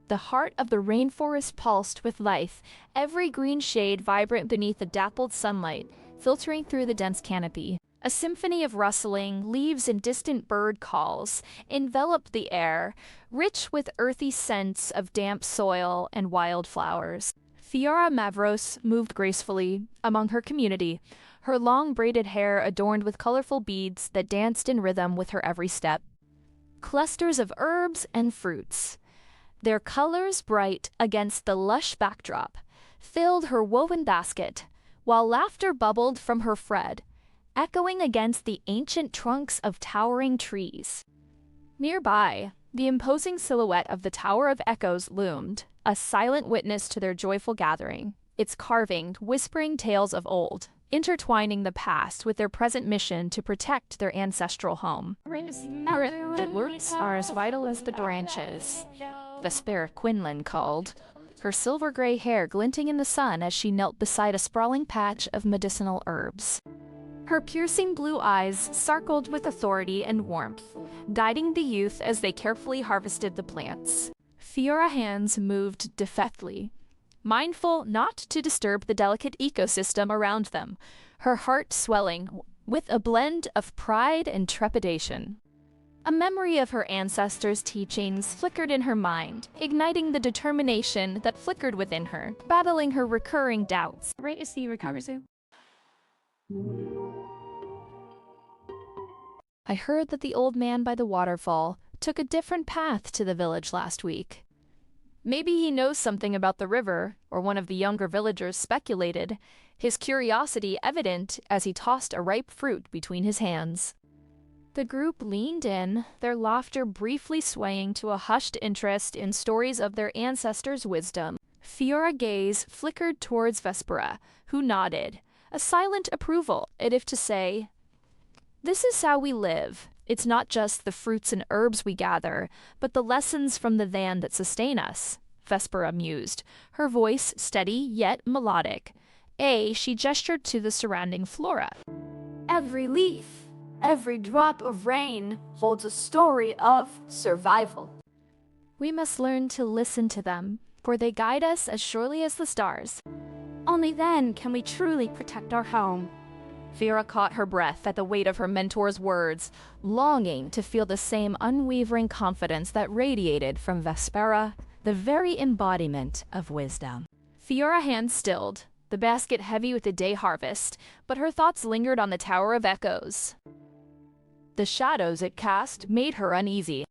The heart of the rainforest pulsed with life, every green shade vibrant beneath the dappled sunlight, filtering through the dense canopy. A symphony of rustling, leaves and distant bird calls enveloped the air, rich with earthy scents of damp soil and wild flowers. Fiora Mavros moved gracefully among her community, her long braided hair adorned with colorful beads that danced in rhythm with her every step. Clusters of herbs and fruits, their colors bright against the lush backdrop, filled her woven basket, while laughter bubbled from her Fred, echoing against the ancient trunks of towering trees. Nearby, the imposing silhouette of the Tower of Echoes loomed, a silent witness to their joyful gathering, its carving whispering tales of old, intertwining the past with their present mission to protect their ancestral home. The roots are as vital as the branches, Vespera Quinlan called, her silver-gray hair glinting in the sun as she knelt beside a sprawling patch of medicinal herbs. Her piercing blue eyes sparkled with authority and warmth, guiding the youth as they carefully harvested the plants. Fiora hands moved deftly, mindful not to disturb the delicate ecosystem around them, her heart swelling with a blend of pride and trepidation. A memory of her ancestors' teachings flickered in her mind, igniting the determination that flickered within her, battling her recurring doubts. Right as he recovers. I heard that the old man by the waterfall took a different path to the village last week. Maybe he knows something about the river, or one of the younger villagers speculated, his curiosity evident as he tossed a ripe fruit between his hands. The group leaned in, their laughter briefly swaying to a hushed interest in stories of their ancestors' wisdom. Fiora's gaze flickered towards Vespera, who nodded, a silent approval, as if to say, "This is how we live. It's not just the fruits and herbs we gather, but the lessons from the land that sustain us," Vespera mused, her voice steady yet melodic. She gestured to the surrounding flora. Every leaf, every drop of rain holds a story of survival. We must learn to listen to them, for they guide us as surely as the stars. Only then can we truly protect our home. Fiora caught her breath at the weight of her mentor's words, longing to feel the same unwavering confidence that radiated from Vespera, the very embodiment of wisdom. Fiora's hands stilled, the basket heavy with the day harvest, but her thoughts lingered on the Tower of Echoes. The shadows it cast made her uneasy.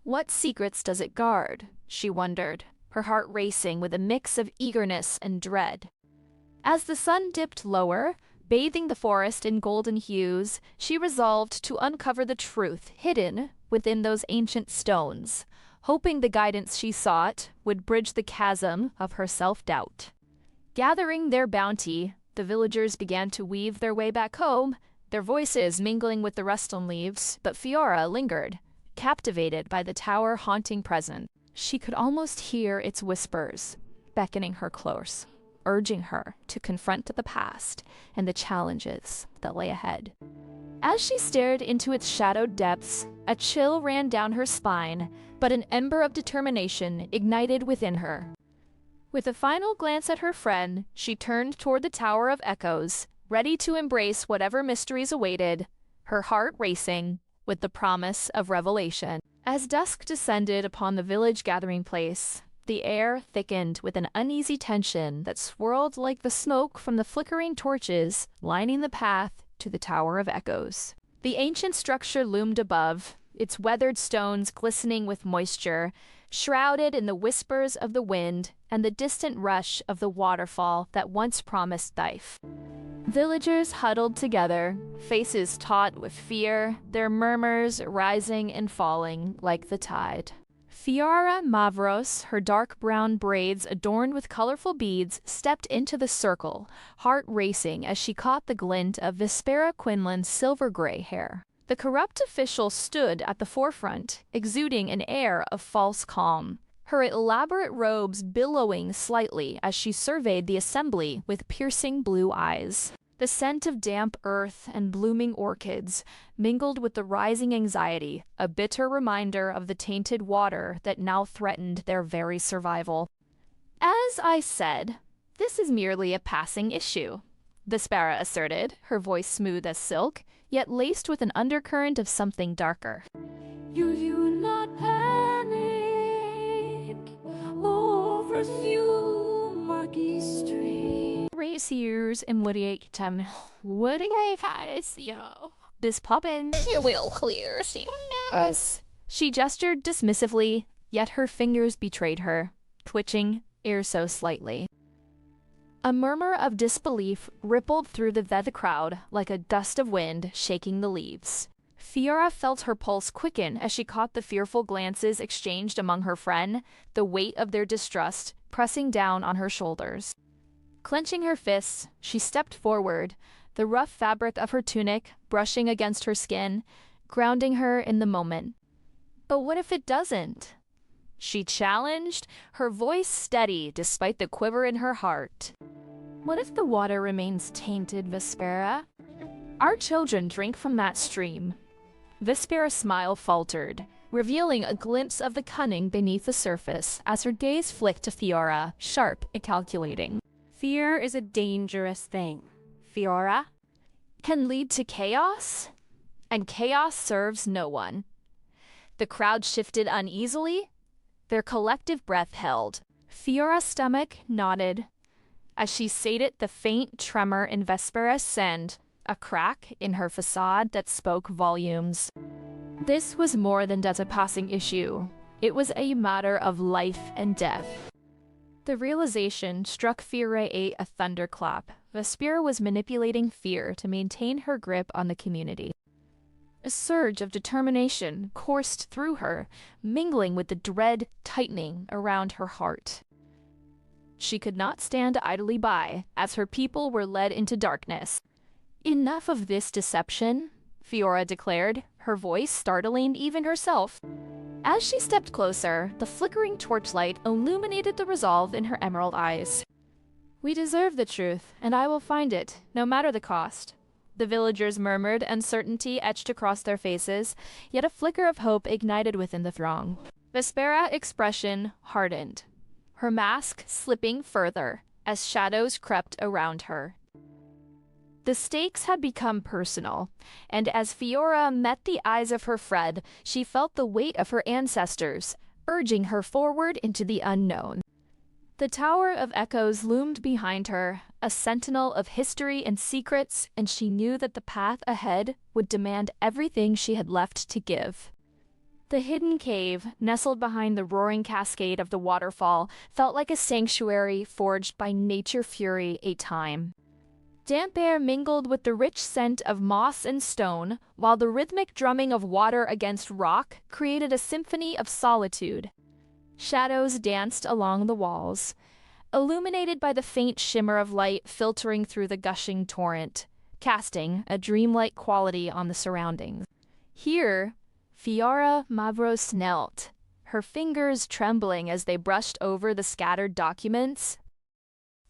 What secrets does it guard? She wondered, her heart racing with a mix of eagerness and dread. As the sun dipped lower, bathing the forest in golden hues, she resolved to uncover the truth hidden within those ancient stones, hoping the guidance she sought would bridge the chasm of her self-doubt. Gathering their bounty, the villagers began to weave their way back home, their voices mingling with the rustling leaves, but Fiora lingered, captivated by the tower haunting presence. She could almost hear its whispers, beckoning her close, urging her to confront the past and the challenges that lay ahead. As she stared into its shadowed depths, a chill ran down her spine, but an ember of determination ignited within her. With a final glance at her friend, she turned toward the Tower of Echoes, ready to embrace whatever mysteries awaited, her heart racing with the promise of revelation. As dusk descended upon the village gathering place, the air thickened with an uneasy tension that swirled like the smoke from the flickering torches lining the path to the Tower of Echoes. The ancient structure loomed above, its weathered stones glistening with moisture, shrouded in the whispers of the wind and the distant rush of the waterfall that once promised life. Villagers huddled together, faces taut with fear, their murmurs rising and falling like the tide. Fiora Mavros, her dark brown braids adorned with colorful beads, stepped into the circle, heart racing as she caught the glint of Vespera Quinlan's silver-gray hair. The corrupt official stood at the forefront, exuding an air of false calm, her elaborate robes billowing slightly as she surveyed the assembly with piercing blue eyes. The scent of damp earth and blooming orchids mingled with the rising anxiety, a bitter reminder of the tainted water that now threatened their very survival. As I said, this is merely a passing issue, Vespera asserted, her voice smooth as silk, yet laced with an undercurrent of something darker. You do not panic over you, murky street. Raciers and this poppin'. You will clear soon as. She gestured dismissively, yet her fingers betrayed her, twitching ever so slightly. A murmur of disbelief rippled through the crowd like a gust of wind shaking the leaves. Fiora felt her pulse quicken as she caught the fearful glances exchanged among her friend, the weight of their distrust pressing down on her shoulders. Clenching her fists, she stepped forward, the rough fabric of her tunic brushing against her skin, grounding her in the moment. But what if it doesn't? She challenged, her voice steady despite the quiver in her heart. What if the water remains tainted, Vespera? Our children drink from that stream. Vespera's smile faltered, revealing a glimpse of the cunning beneath the surface as her gaze flicked to Fiora, sharp and calculating. Fear is a dangerous thing, Fiora. Can lead to chaos, and chaos serves no one. The crowd shifted uneasily, their collective breath held. Fiora's stomach nodded as she sated the faint tremor in Vespera's send, a crack in her facade that spoke volumes. This was more than just a passing issue. It was a matter of life and death. The realization struck Fiora a thunderclap. Vespera was manipulating fear to maintain her grip on the community. A surge of determination coursed through her, mingling with the dread tightening around her heart. She could not stand idly by as her people were led into darkness. Enough of this deception, Fiora declared, her voice startling even herself. As she stepped closer, the flickering torchlight illuminated the resolve in her emerald eyes. We deserve the truth, and I will find it, no matter the cost. The villagers murmured, uncertainty etched across their faces, yet a flicker of hope ignited within the throng. Vespera's expression hardened, her mask slipping further as shadows crept around her. The stakes had become personal, and as Fiora met the eyes of her Fred, she felt the weight of her ancestors, urging her forward into the unknown. The Tower of Echoes loomed behind her, a sentinel of history and secrets, and she knew that the path ahead would demand everything she had left to give. The hidden cave, nestled behind the roaring cascade of the waterfall, felt like a sanctuary forged by nature fury a time. Damp air mingled with the rich scent of moss and stone, while the rhythmic drumming of water against rock created a symphony of solitude. Shadows danced along the walls, illuminated by the faint shimmer of light filtering through the gushing torrent, casting a dreamlike quality on the surroundings. Here, Fiora Mavros knelt, her fingers trembling as they brushed over the scattered documents.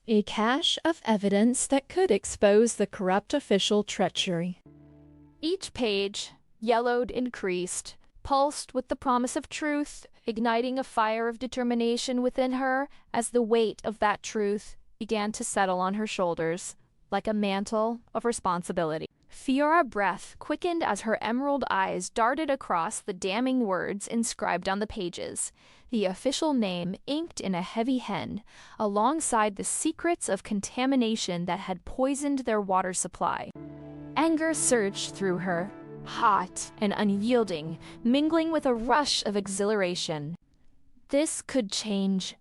A cache of evidence that could expose the corrupt official treachery. Each page, yellowed and creased, pulsed with the promise of truth, igniting a fire of determination within her as the weight of that truth began to settle on her shoulders like a mantle of responsibility. Fiora's breath quickened as her emerald eyes darted across the damning words inscribed on the pages, the official name inked in a heavy hand, alongside the secrets of contamination that had poisoned their water supply. Anger surged through her, hot and unyielding, mingling with a rush of exhilaration. This could change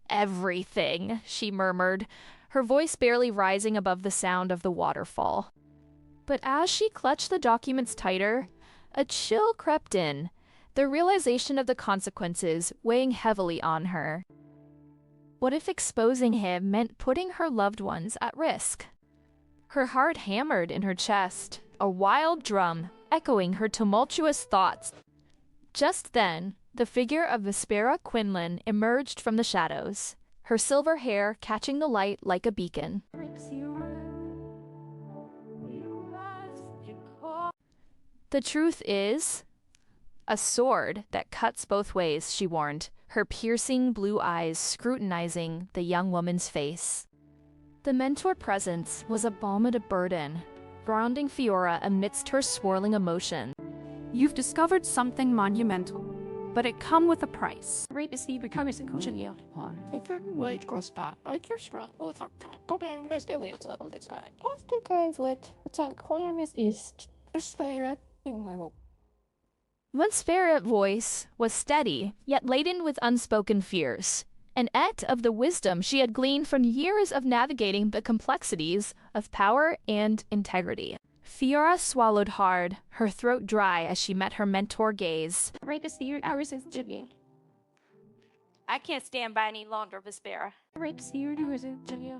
everything, she murmured, her voice barely rising above the sound of the waterfall. But as she clutched the documents tighter, a chill crept in, the realization of the consequences weighing heavily on her. What if exposing him meant putting her loved ones at risk? Her heart hammered in her chest, a wild drum echoing her tumultuous thoughts. Just then, the figure of Vespera Quinlan emerged from the shadows, her silver hair catching the light like a beacon. The truth is a sword that cuts both ways, she warned, her piercing blue eyes scrutinizing the young woman's face. The mentor presence was a balm to burden, grounding Fiora amidst her swirling emotion. You've discovered something monumental, but it come with a price. Great to see you becoming a coach in the I couldn't wait to stop. I just run. Go back to the way it's all this guy. Off the guys with the climate is Vespera in my home. Vespera's voice was steady, yet laden with unspoken fears, an et of the wisdom she had gleaned from years of navigating the complexities of power and integrity. Fiora swallowed hard, her throat dry as she met her mentor gaze. Great to see you. Ours is Jimmy. I can't stand by any longer, Vespera. Great to see you. Ours is Jimmy.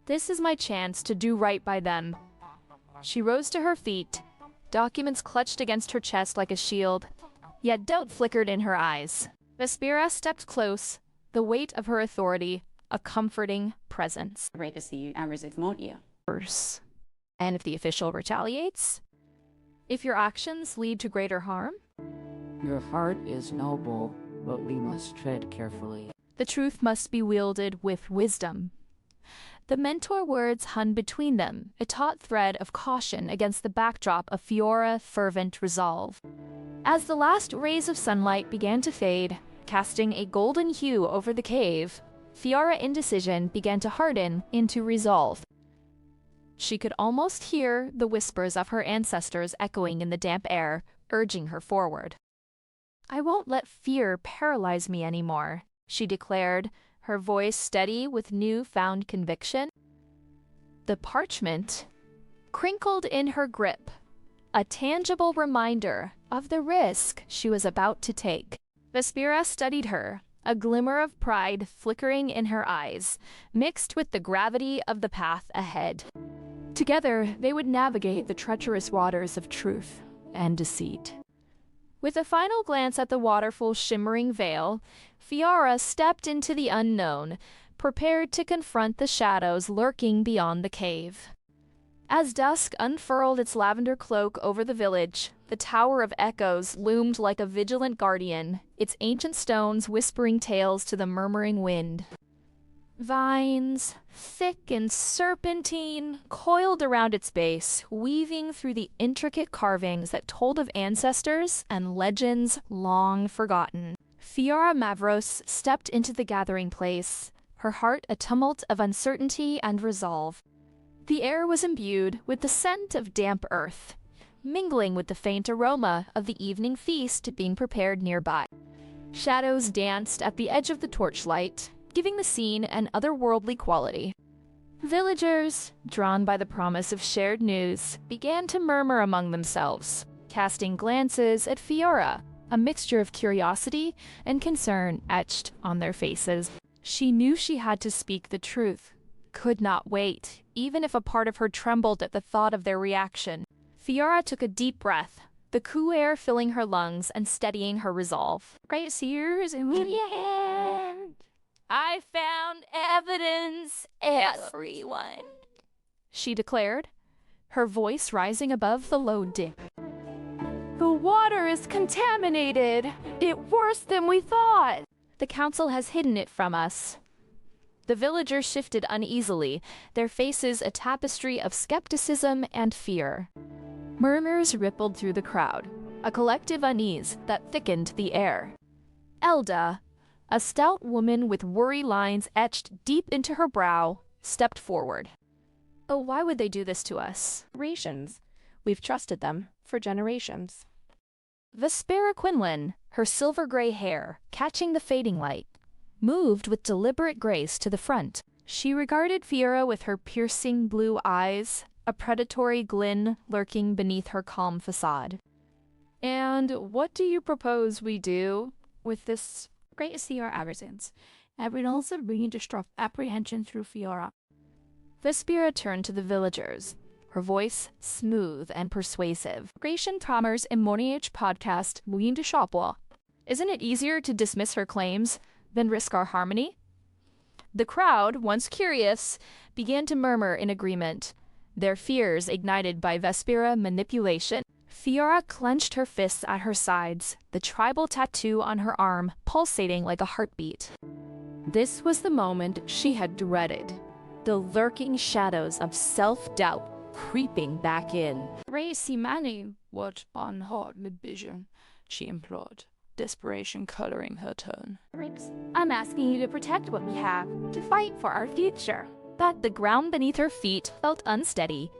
This is my chance to do right by them. She rose to her feet, documents clutched against her chest like a shield, yet doubt flickered in her eyes. Vespera stepped close, the weight of her authority, a comforting presence. Great to see you. Ours is Monia. And if the official retaliates? If your actions lead to greater harm? Your heart is noble, but we must tread carefully. The truth must be wielded with wisdom. The mentor words hung between them, a taut thread of caution against the backdrop of Fiora's fervent resolve. As the last rays of sunlight began to fade, casting a golden hue over the cave, Fiora's indecision began to harden into resolve. She could almost hear the whispers of her ancestors echoing in the damp air, urging her forward. "I won't let fear paralyze me anymore," she declared, her voice steady with new-found conviction. The parchment crinkled in her grip, a tangible reminder of the risk she was about to take. Vespera studied her, a glimmer of pride flickering in her eyes, mixed with the gravity of the path ahead. Together, they would navigate the treacherous waters of truth and deceit. With a final glance at the waterfall's shimmering veil, Fiora stepped into the unknown, prepared to confront the shadows lurking beyond the cave. As dusk unfurled its lavender cloak over the village, the Tower of Echoes loomed like a vigilant guardian, its ancient stones whispering tales to the murmuring wind. Vines, thick and serpentine, coiled around its base, weaving through the intricate carvings that told of ancestors and legends long forgotten. Fiora Mavros stepped into the gathering place, her heart a tumult of uncertainty and resolve. The air was imbued with the scent of damp earth, mingling with the faint aroma of the evening feast being prepared nearby. Shadows danced at the edge of the torchlight, giving the scene an otherworldly quality. Villagers, drawn by the promise of shared news, began to murmur among themselves, casting glances at Fiora, a mixture of curiosity and concern etched on their faces. She knew she had to speak the truth, could not wait, even if a part of her trembled at the thought of their reaction. Fiora took a deep breath, the cool air filling her lungs and steadying her resolve. Great seers and I found evidence, everyone, she declared, her voice rising above the low din. The water is contaminated. It's worse than we thought. The council has hidden it from us. The villagers shifted uneasily, their faces a tapestry of skepticism and fear. Murmurs rippled through the crowd, a collective unease that thickened the air. Elda, a stout woman with worry lines etched deep into her brow, stepped forward. "Oh, why would they do this to us?" Generations. We've trusted them for generations. Vespera Quinlan, her silver-gray hair catching the fading light, moved with deliberate grace to the front. She regarded Fiora with her piercing blue eyes, a predatory glint lurking beneath her calm facade. "And what do you propose we do with this?" Great to see our absence. Everyone also bringing distraught apprehension through Fiora. Vespera turned to the villagers, her voice smooth and persuasive. Gratian Thomas in Morning Age podcast, Muin de Shopwa. Isn't it easier to dismiss her claims than risk our harmony? The crowd, once curious, began to murmur in agreement, their fears ignited by Vespera manipulation. Fiora clenched her fists at her sides, the tribal tattoo on her arm pulsating like a heartbeat. This was the moment she had dreaded, the lurking shadows of self-doubt creeping back in. Racy Manny, what unhearted vision, she implored, desperation coloring her tone. Rix, I'm asking you to protect what we have, to fight for our future. But the ground beneath her feet felt unsteady.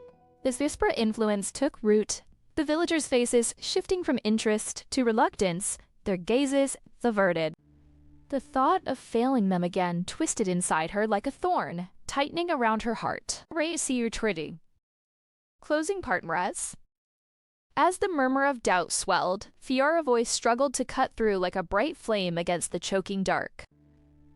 This Vespera influence took root, the villagers' faces shifting from interest to reluctance, their gazes averted. The thought of failing them again twisted inside her like a thorn, tightening around her heart. Racy Utridi. Closing part, Mraz. As the murmur of doubt swelled, Fiora's voice struggled to cut through like a bright flame against the choking dark.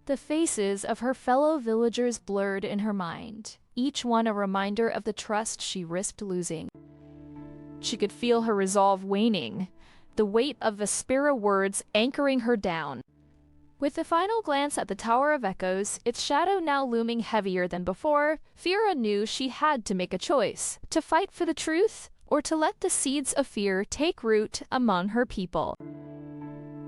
The faces of her fellow villagers blurred in her mind, each one a reminder of the trust she risked losing. She could feel her resolve waning, the weight of Vespera words anchoring her down. With the final glance at the Tower of Echoes, its shadow now looming heavier than before, Fiora knew she had to make a choice, to fight for the truth or to let the seeds of fear take root among her people.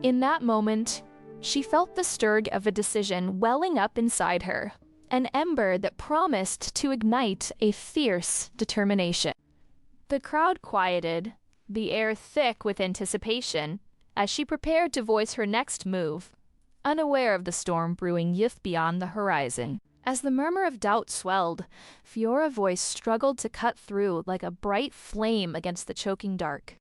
In that moment, she felt the stirring of a decision welling up inside her, an ember that promised to ignite a fierce determination. The crowd quieted, the air thick with anticipation, as she prepared to voice her next move, unaware of the storm brewing yet beyond the horizon. As the murmur of doubt swelled, Fiora's voice struggled to cut through like a bright flame against the choking dark.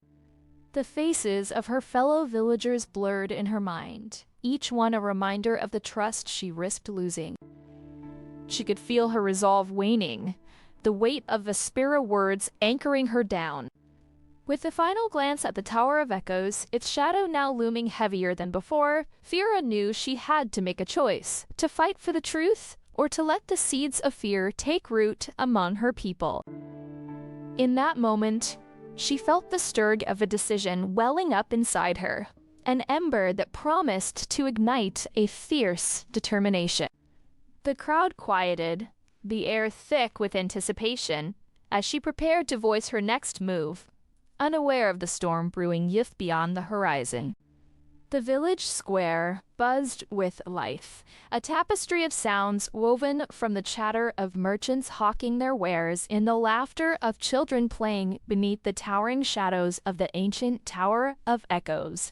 The faces of her fellow villagers blurred in her mind, each one a reminder of the trust she risked losing. She could feel her resolve waning, the weight of Vespera words anchoring her down. With the final glance at the Tower of Echoes, its shadow now looming heavier than before, Fiora knew she had to make a choice, to fight for the truth or to let the seeds of fear take root among her people. In that moment, she felt the stirring of a decision welling up inside her, an ember that promised to ignite a fierce determination. The crowd quieted, the air thick with anticipation, as she prepared to voice her next move, unaware of the storm brewing yet beyond the horizon. The village square buzzed with life, a tapestry of sounds woven from the chatter of merchants hawking their wares in the laughter of children playing beneath the towering shadows of the ancient Tower of Echoes.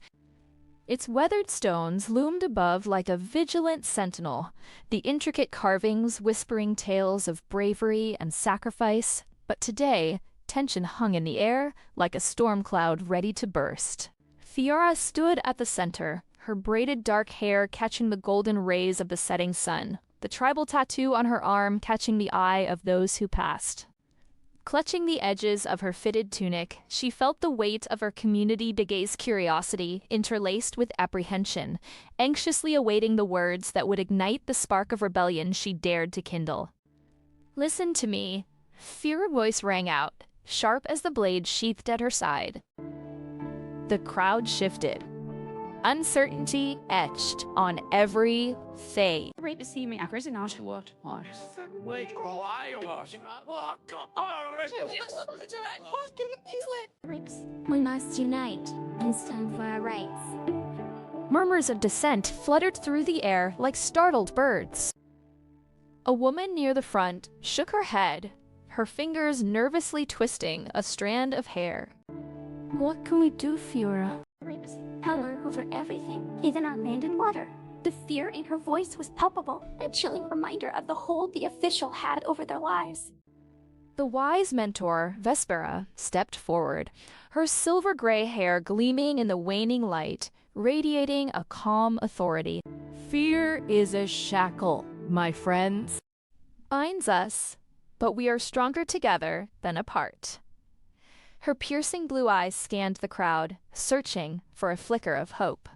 Its weathered stones loomed above like a vigilant sentinel, the intricate carvings whispering tales of bravery and sacrifice, but today, tension hung in the air like a storm cloud ready to burst. Fiora stood at the center, her braided dark hair catching the golden rays of the setting sun, the tribal tattoo on her arm catching the eye of those who passed. Clutching the edges of her fitted tunic, she felt the weight of her community-begazed curiosity interlaced with apprehension, anxiously awaiting the words that would ignite the spark of rebellion she dared to kindle. "Listen to me," Fiora's voice rang out, sharp as the blade sheathed at her side. The crowd shifted. Uncertainty etched on every face. Rix, we must unite and stand for our rights. Murmurs of dissent fluttered through the air like startled birds. A woman near the front shook her head, her fingers nervously twisting a strand of hair. What can we do, Fiora? Rix, power over everything, even on land and water. The fear in her voice was palpable, a chilling reminder of the hold the official had over their lives. The wise mentor, Vespera, stepped forward, her silver-gray hair gleaming in the waning light, radiating a calm authority. Fear is a shackle, my friends. Binds us, but we are stronger together than apart. Her piercing blue eyes scanned the crowd, searching for a flicker of hope.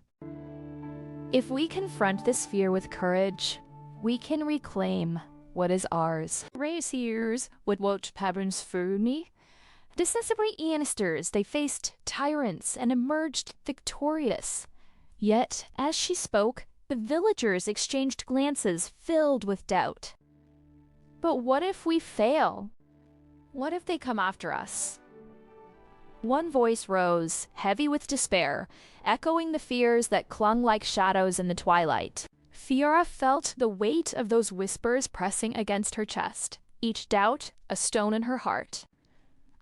If we confront this fear with courage, we can reclaim what is ours. Raciers would watch parents for me. Decessively Annisters, they faced tyrants and emerged victorious. Yet, as she spoke, The villagers exchanged glances filled with doubt. But what if we fail? What if they come after us? One voice rose, heavy with despair, echoing the fears that clung like shadows in the twilight. Fiora felt the weight of those whispers pressing against her chest, each doubt a stone in her heart.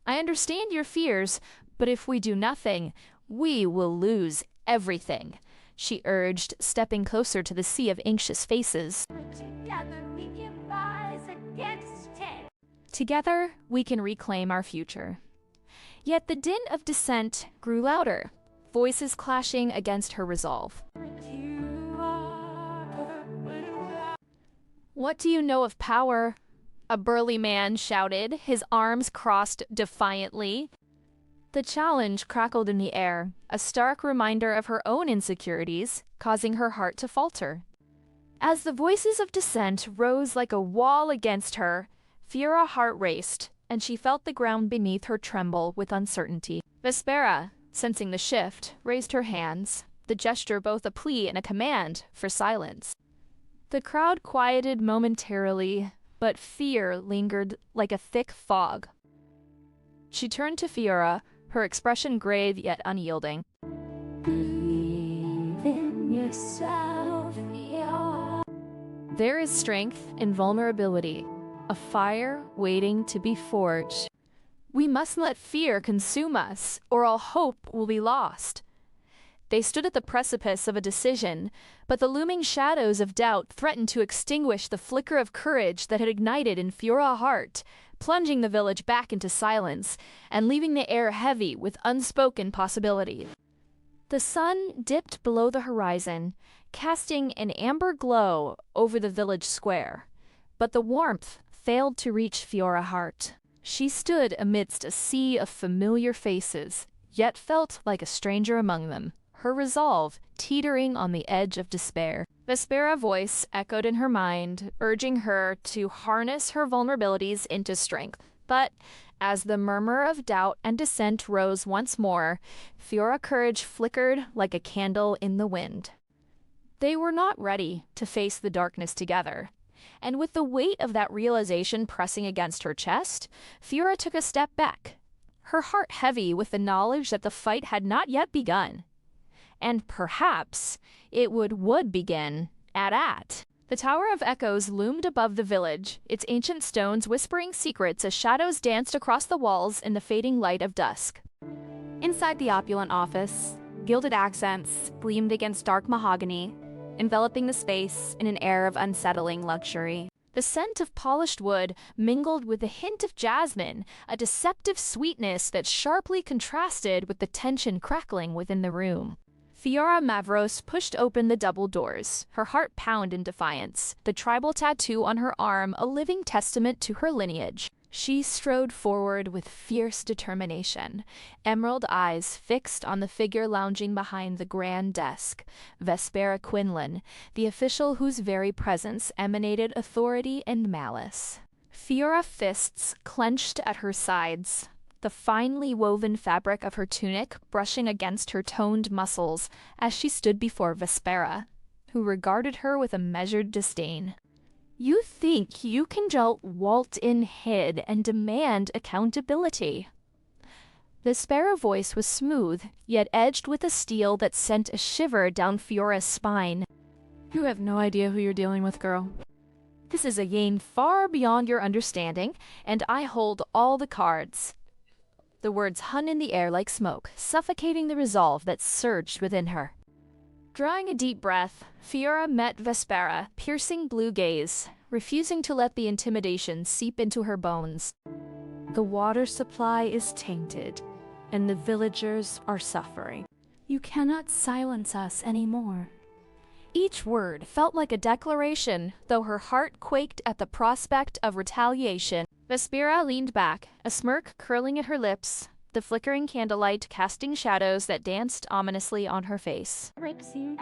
I understand your fears, but if we do nothing, we will lose everything, she urged, stepping closer to the sea of anxious faces. Together we can rise against it. Together, we can reclaim our future. Yet the din of dissent grew louder, voices clashing against her resolve. What do you know of power? A burly man shouted, his arms crossed defiantly. The challenge crackled in the air, a stark reminder of her own insecurities, causing her heart to falter. As the voices of dissent rose like a wall against her, Fiora's heart raced, and she felt the ground beneath her tremble with uncertainty. Vespera, sensing the shift, raised her hands, the gesture both a plea and a command for silence. The crowd quieted momentarily, but fear lingered like a thick fog. She turned to Fiora, her expression grave yet unyielding. Believe in yourself, Fiora. There is strength in vulnerability, a fire waiting to be forged. We mustn't let fear consume us, or all hope will be lost. They stood at the precipice of a decision, but the looming shadows of doubt threatened to extinguish the flicker of courage that had ignited in Fiora's heart, plunging the village back into silence and leaving the air heavy with unspoken possibility. The sun dipped below the horizon, casting an amber glow over the village square, but the warmth failed to reach Fiora's heart. She stood amidst a sea of familiar faces, yet felt like a stranger among them, her resolve teetering on the edge of despair. Vespera's voice echoed in her mind, urging her to harness her vulnerabilities into strength. But as the murmur of doubt and dissent rose once more, Fiora's courage flickered like a candle in the wind. They were not ready to face the darkness together. And with the weight of that realization pressing against her chest, Fiora took a step back, her heart heavy with the knowledge that the fight had not yet begun. And perhaps it would begin at. The Tower of Echoes loomed above the village, its ancient stones whispering secrets as shadows danced across the walls in the fading light of dusk. Inside the opulent office, gilded accents gleamed against dark mahogany, enveloping the space in an air of unsettling luxury. The scent of polished wood mingled with a hint of jasmine, a deceptive sweetness that sharply contrasted with the tension crackling within the room. Fiora Mavros pushed open the double doors, her heart pound in defiance, the tribal tattoo on her arm a living testament to her lineage. She strode forward with fierce determination, emerald eyes fixed on the figure lounging behind the grand desk, Vespera Quinlan, the official whose very presence emanated authority and malice. Fiora's fists clenched at her sides, the finely woven fabric of her tunic brushing against her toned muscles as she stood before Vespera, who regarded her with a measured disdain. You think you can just waltz in hid and demand accountability. Vespera's voice was smooth, yet edged with a steel that sent a shiver down Fiora's spine. You have no idea who you're dealing with, girl. This is a game far beyond your understanding, and I hold all the cards. The words hung in the air like smoke, suffocating the resolve that surged within her. Drawing a deep breath, Fiora met Vespera, piercing blue gaze, refusing to let the intimidation seep into her bones. The water supply is tainted, and the villagers are suffering. You cannot silence us anymore. Each word felt like a declaration, though her heart quaked at the prospect of retaliation. Vespera leaned back, a smirk curling at her lips, the flickering candlelight casting shadows that danced ominously on her face. Great speaker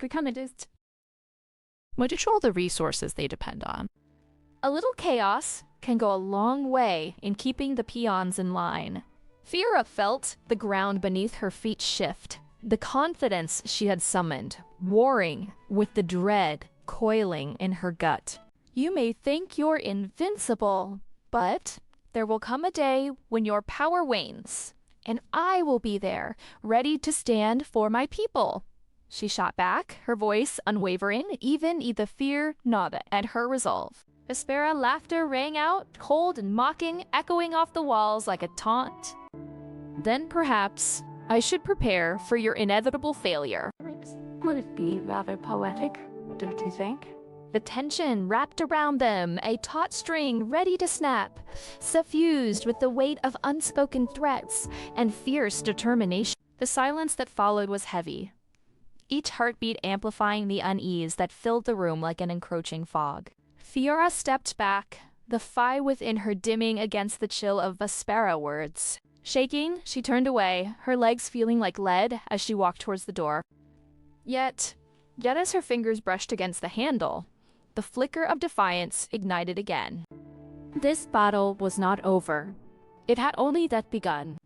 candidate. What did all the resources they depend on? A little chaos can go a long way in keeping the peons in line. Fiora felt the ground beneath her feet shift, the confidence she had summoned, warring with the dread coiling in her gut. You may think you're invincible, but there will come a day when your power wanes, and I will be there, ready to stand for my people. She shot back, her voice unwavering, even the fear gnawed at her resolve. Vespera laughter rang out, cold and mocking, echoing off the walls like a taunt. Then perhaps I should prepare for your inevitable failure. Would it be rather poetic, don't you think? The tension wrapped around them, a taut string ready to snap, suffused with the weight of unspoken threats and fierce determination. The silence that followed was heavy, each heartbeat amplifying the unease that filled the room like an encroaching fog. Fiora stepped back, the fire within her dimming against the chill of Vespera words. Shaking, she turned away, her legs feeling like lead as she walked towards the door. Yet as her fingers brushed against the handle, the flicker of defiance ignited again. This battle was not over. It had only that begun.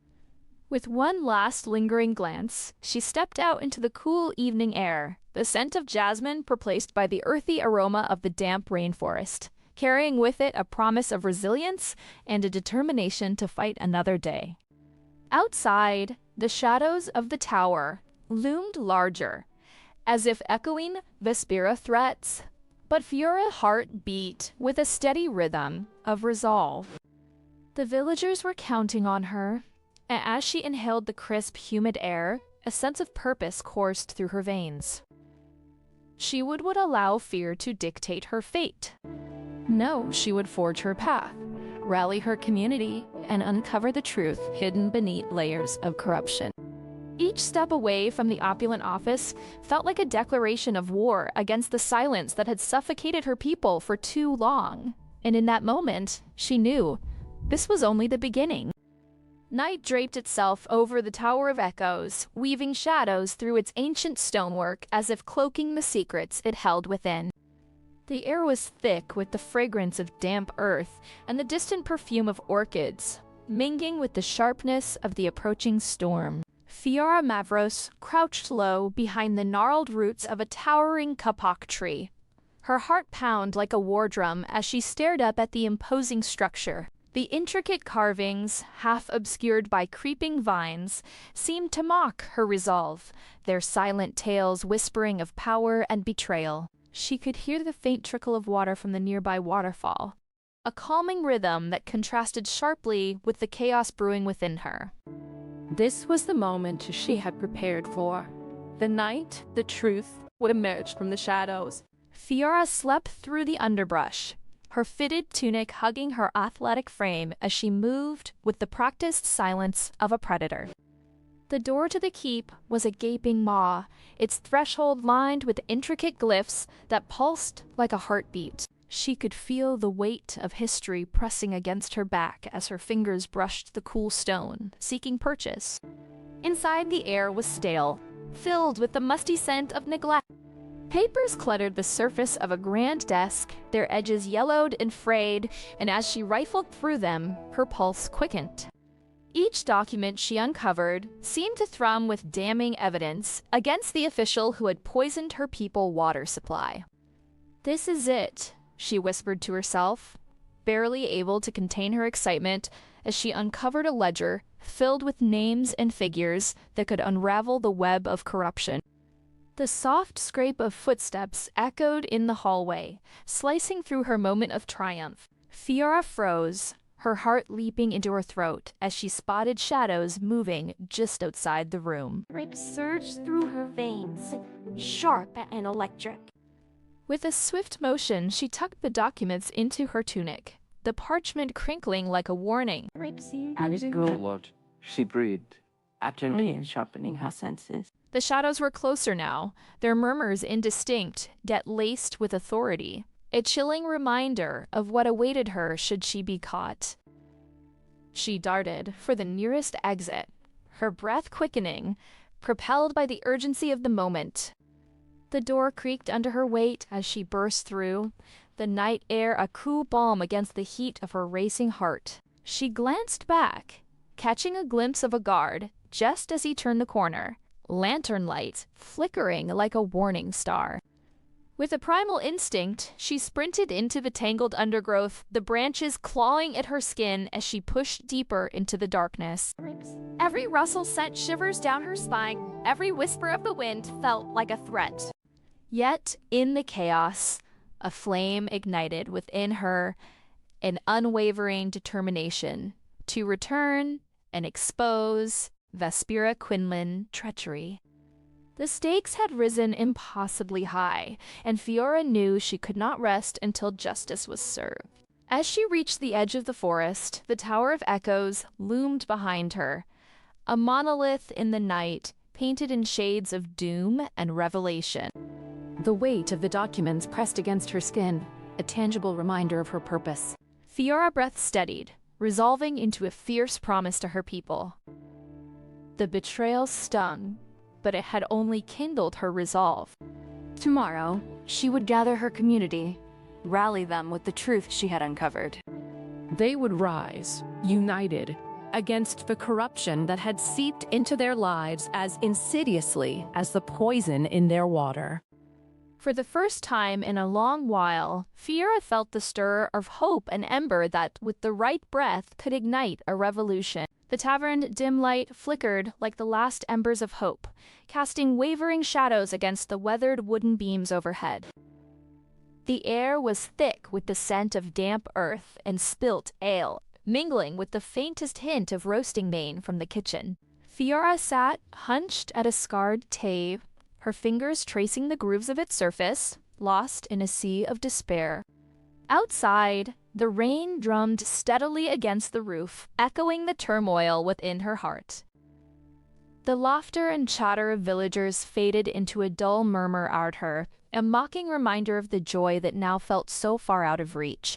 With one last lingering glance, she stepped out into the cool evening air, the scent of jasmine replaced by the earthy aroma of the damp rainforest, carrying with it a promise of resilience and a determination to fight another day. Outside, the shadows of the tower loomed larger, as if echoing Vespera threats, but Fiora's heart beat with a steady rhythm of resolve. The villagers were counting on her, and as she inhaled the crisp, humid air, a sense of purpose coursed through her veins. She would allow fear to dictate her fate. No, she would forge her path, rally her community, and uncover the truth hidden beneath layers of corruption. Each step away from the opulent office felt like a declaration of war against the silence that had suffocated her people for too long. And in that moment, she knew this was only the beginning. Night draped itself over the Tower of Echoes, weaving shadows through its ancient stonework as if cloaking the secrets it held within. The air was thick with the fragrance of damp earth and the distant perfume of orchids, mingling with the sharpness of the approaching storm. Fiora Mavros crouched low behind the gnarled roots of a towering kapok tree. Her heart pounded like a war drum as she stared up at the imposing structure. The intricate carvings, half obscured by creeping vines, seemed to mock her resolve, their silent tales whispering of power and betrayal. She could hear the faint trickle of water from the nearby waterfall, a calming rhythm that contrasted sharply with the chaos brewing within her. This was the moment she had prepared for. The night, the truth, would emerge from the shadows. Fiora slept through the underbrush, her fitted tunic hugging her athletic frame as she moved with the practiced silence of a predator. The door to the keep was a gaping maw, its threshold lined with intricate glyphs that pulsed like a heartbeat. She could feel the weight of history pressing against her back as her fingers brushed the cool stone, seeking purchase. Inside, the air was stale, filled with the musty scent of neglect. Papers cluttered the surface of a grand desk, their edges yellowed and frayed, and as she rifled through them, her pulse quickened. Each document she uncovered seemed to thrum with damning evidence against the official who had poisoned her people's water supply. "This is it," she whispered to herself, barely able to contain her excitement as she uncovered a ledger filled with names and figures that could unravel the web of corruption. The soft scrape of footsteps echoed in the hallway, slicing through her moment of triumph. Fiora froze, her heart leaping into her throat as she spotted shadows moving just outside the room. Rape surged through her veins, sharp and electric. With a swift motion, she tucked the documents into her tunic, the parchment crinkling like a warning. What? She breathed, Utterly sharpening her senses. The shadows were closer now, their murmurs indistinct, yet laced with authority. A chilling reminder of what awaited her should she be caught. She darted for the nearest exit, her breath quickening, propelled by the urgency of the moment. The door creaked under her weight as she burst through, the night air a cool balm against the heat of her racing heart. She glanced back, catching a glimpse of a guard just as he turned the corner, lantern light flickering like a warning star. With a primal instinct, she sprinted into the tangled undergrowth, the branches clawing at her skin as she pushed deeper into the darkness. Every rustle sent shivers down her spine. Every whisper of the wind felt like a threat. Yet, in the chaos, a flame ignited within her, an unwavering determination to return and expose Vespera Quinlan treachery. The stakes had risen impossibly high, and Fiora knew she could not rest until justice was served. As she reached the edge of the forest, the Tower of Echoes loomed behind her, a monolith in the night painted in shades of doom and revelation. The weight of the documents pressed against her skin, a tangible reminder of her purpose. Fiora's breath steadied, resolving into a fierce promise to her people. The betrayal stung, but it had only kindled her resolve. Tomorrow, she would gather her community, rally them with the truth she had uncovered. They would rise, united, against the corruption that had seeped into their lives as insidiously as the poison in their water. For the first time in a long while, Fiora felt the stir of hope and ember that, with the right breath, could ignite a revolution. The tavern dim light flickered like the last embers of hope, casting wavering shadows against the weathered wooden beams overhead. The air was thick with the scent of damp earth and spilt ale, mingling with the faintest hint of roasting mane from the kitchen. Fiora sat hunched at a scarred tave, her fingers tracing the grooves of its surface, lost in a sea of despair. Outside, the rain drummed steadily against the roof, echoing the turmoil within her heart. The laughter and chatter of villagers faded into a dull murmur at her, a mocking reminder of the joy that now felt so far out of reach.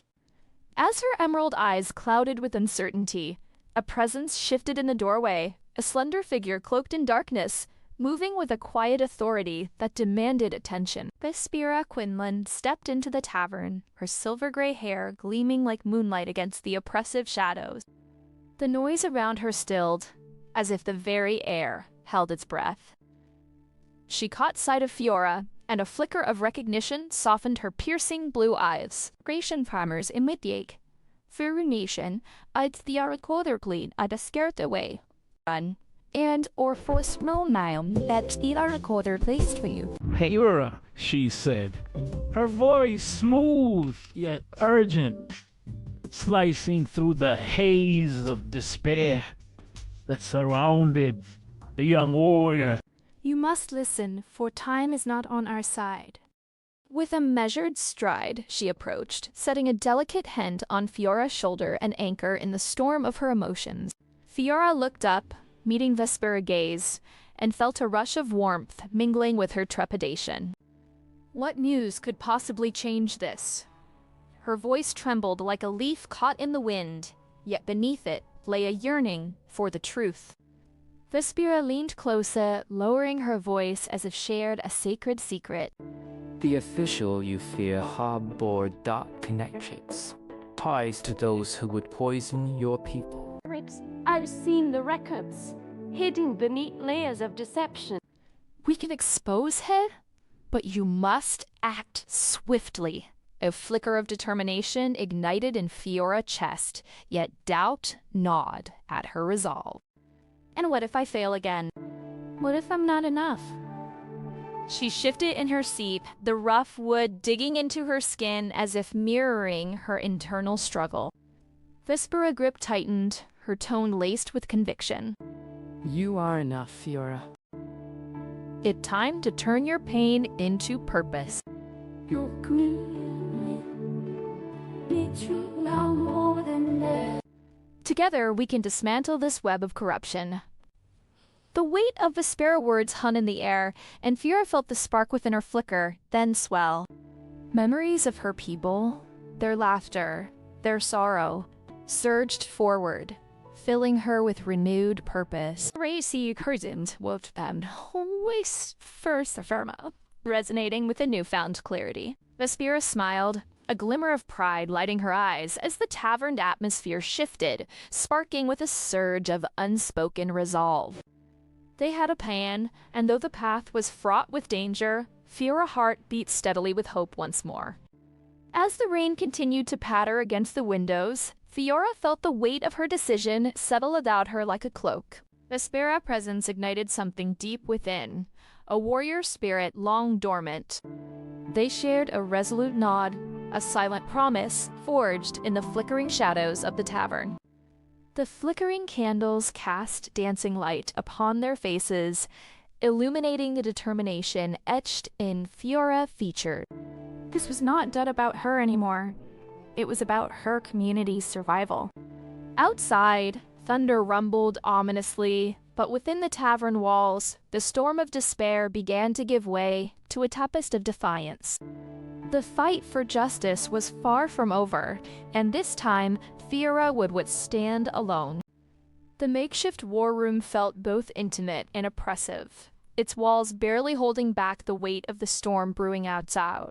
As her emerald eyes clouded with uncertainty, a presence shifted in the doorway, a slender figure cloaked in darkness, moving with a quiet authority that demanded attention. Vespera Quinlan stepped into the tavern, her silver-gray hair gleaming like moonlight against the oppressive shadows. The noise around her stilled, as if the very air held its breath. She caught sight of Fiora, and a flicker of recognition softened her piercing blue eyes. Gratian farmers immediate. Furu nation, I'd the recorder clean, I'd a scared away. Run. And or for a small name that the recorder placed for you. Fiora, she said, her voice smooth yet urgent, slicing through the haze of despair that surrounded the young warrior. You must listen, for time is not on our side. With a measured stride, she approached, setting a delicate hand on Fiora's shoulder, an anchor in the storm of her emotions. Fiora looked up, meeting Vespera's gaze, and felt a rush of warmth mingling with her trepidation. What news could possibly change this? Her voice trembled like a leaf caught in the wind, yet beneath it lay a yearning for the truth. Vespera leaned closer, lowering her voice as if shared a sacred secret. The official you fear harbor dark connections, ties to those who would poison your people. I've seen the records, hidden beneath layers of deception. We can expose her, but you must act swiftly. A flicker of determination ignited in Fiora's chest, yet doubt gnawed at her resolve. And what if I fail again? What if I'm not enough? She shifted in her seat, the rough wood digging into her skin as if mirroring her internal struggle. Vespera's grip tightened, her tone laced with conviction. You are enough, Fiora. It's time to turn your pain into purpose. You're now more than that. Together, we can dismantle this web of corruption. The weight of Vespera's words hung in the air, and Fiora felt the spark within her flicker, then swell. Memories of her people, their laughter, their sorrow, surged forward, filling her with renewed purpose. Racy curtains wolfed them, always first firma, resonating with a newfound clarity. Vespera smiled, a glimmer of pride lighting her eyes as the taverned atmosphere shifted, sparking with a surge of unspoken resolve. They had a plan, and though the path was fraught with danger, Fiora's heart beat steadily with hope once more. As the rain continued to patter against the windows, Fiora felt the weight of her decision settle about her like a cloak. Vespera's presence ignited something deep within, a warrior spirit long dormant. They shared a resolute nod, a silent promise forged in the flickering shadows of the tavern. The flickering candles cast dancing light upon their faces, illuminating the determination etched in Fiora featured. This was not done about her anymore. It was about her community's survival. Outside, thunder rumbled ominously, but within the tavern walls, the storm of despair began to give way to a tempest of defiance. The fight for justice was far from over, and this time, Fiora would withstand alone. The makeshift war room felt both intimate and oppressive, its walls barely holding back the weight of the storm brewing outside.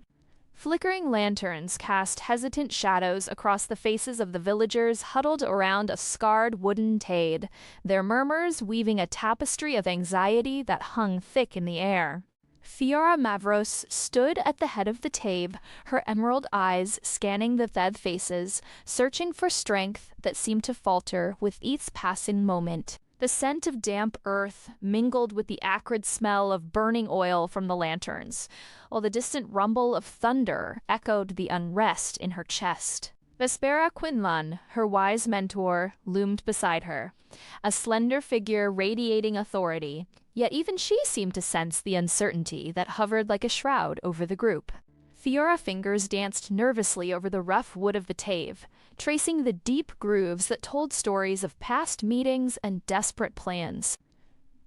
Flickering lanterns cast hesitant shadows across the faces of the villagers huddled around a scarred wooden tade, their murmurs weaving a tapestry of anxiety that hung thick in the air. Fiora Mavros stood at the head of the table, her emerald eyes scanning the dead faces, searching for strength that seemed to falter with each passing moment. The scent of damp earth mingled with the acrid smell of burning oil from the lanterns, while the distant rumble of thunder echoed the unrest in her chest. Vespera Quinlan, her wise mentor, loomed beside her, a slender figure radiating authority, yet even she seemed to sense the uncertainty that hovered like a shroud over the group. Fiora's fingers danced nervously over the rough wood of the tave, tracing the deep grooves that told stories of past meetings and desperate plans.